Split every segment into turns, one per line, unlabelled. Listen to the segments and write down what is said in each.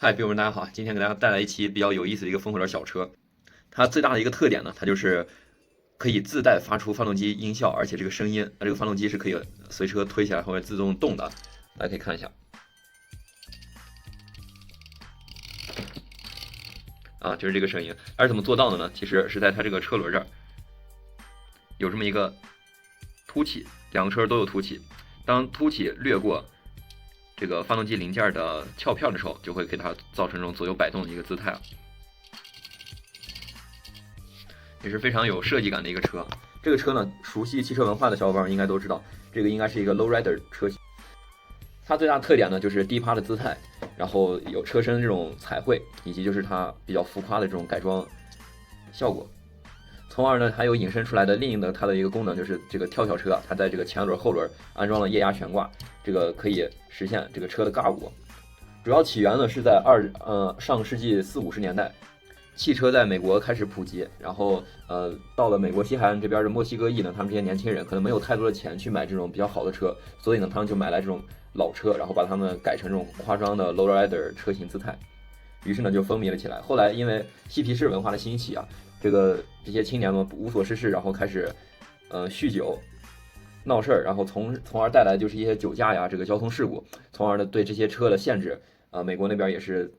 嗨，朋友们，大家好！今天给大家带来一期比较有意思的一个风火轮小车。它最大的一个特点呢，它就是可以自带发出发动机音效，而且这个声音，这个发动机是可以随车推起来或者自动动的。大家可以看一下，就是这个声音。而怎么做到的呢？其实是在它这个车轮这儿有这么一个凸起，两个车都有凸起。当凸起掠过这个发动机零件的翘片的时候，就会给它造成这种左右摆动的一个姿态了，也是非常有设计感的一个车。这个车呢，熟悉汽车文化的小伙伴应该都知道，这个应该是一个 lowrider 车型。它最大的特点呢，就是低趴的姿态，然后有车身这种彩绘，以及就是它比较浮夸的这种改装效果。从而呢，还有引申出来的另一个它的一个功能，就是这个跳跳车，它在这个前轮后轮安装了液压悬挂，这个可以实现这个车的尬舞。主要起源呢是在上世纪40-50年代，汽车在美国开始普及，然后到了美国西海岸这边的墨西哥裔呢，他们这些年轻人可能没有太多的钱去买这种比较好的车，所以呢，他们就买来这种老车，然后把它们改成这种夸张的 lowrider 车型姿态，于是呢就风靡了起来。后来因为嬉皮士文化的兴起啊，这些青年们无所事事，然后开始酗酒闹事儿，然后从而带来就是一些酒驾呀，这个交通事故，从而呢对这些车的限制，美国那边也是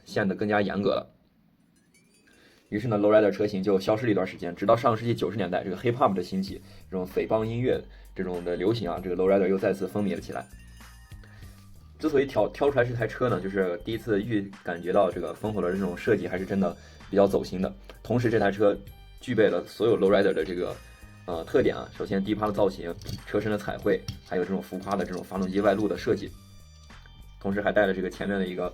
限得更加严格了。于是呢 lowrider 车型就消失了一段时间，直到上世纪90年代，这个 hip hop 的兴起，这种匪帮音乐这种的流行啊，这个 lowrider 又再次风靡了起来。之所以挑出来这台车呢，就是第一次感觉到这个风火轮的这种设计还是真的比较走心的。同时，这台车具备了所有 lowrider 的这个特点啊。首先，低趴的造型，车身的彩绘，还有这种浮夸的这种发动机外露的设计。同时还带了这个前面的一个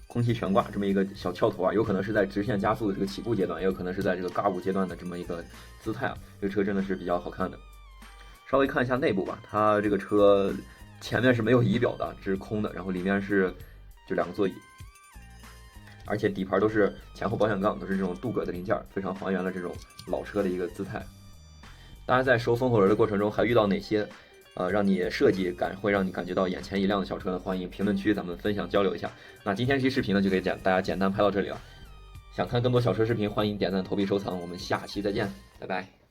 空气悬挂这么一个小翘头啊，有可能是在直线加速的这个起步阶段，也有可能是在这个尬舞阶段的这么一个姿态啊。这个车真的是比较好看的。稍微看一下内部吧，它这个车前面是没有仪表的，这是空的，然后里面是就2个座椅，而且底盘都是前后保险杠都是这种镀铬的零件，非常还原了这种老车的一个姿态。大家在收风火轮的过程中还遇到哪些让你设计会让你感觉到眼前一亮的小车呢？欢迎评论区咱们分享交流一下。那今天这期视频呢就给大家简单拍到这里了。想看更多小车视频，欢迎点赞、投币、收藏。我们下期再见，拜拜。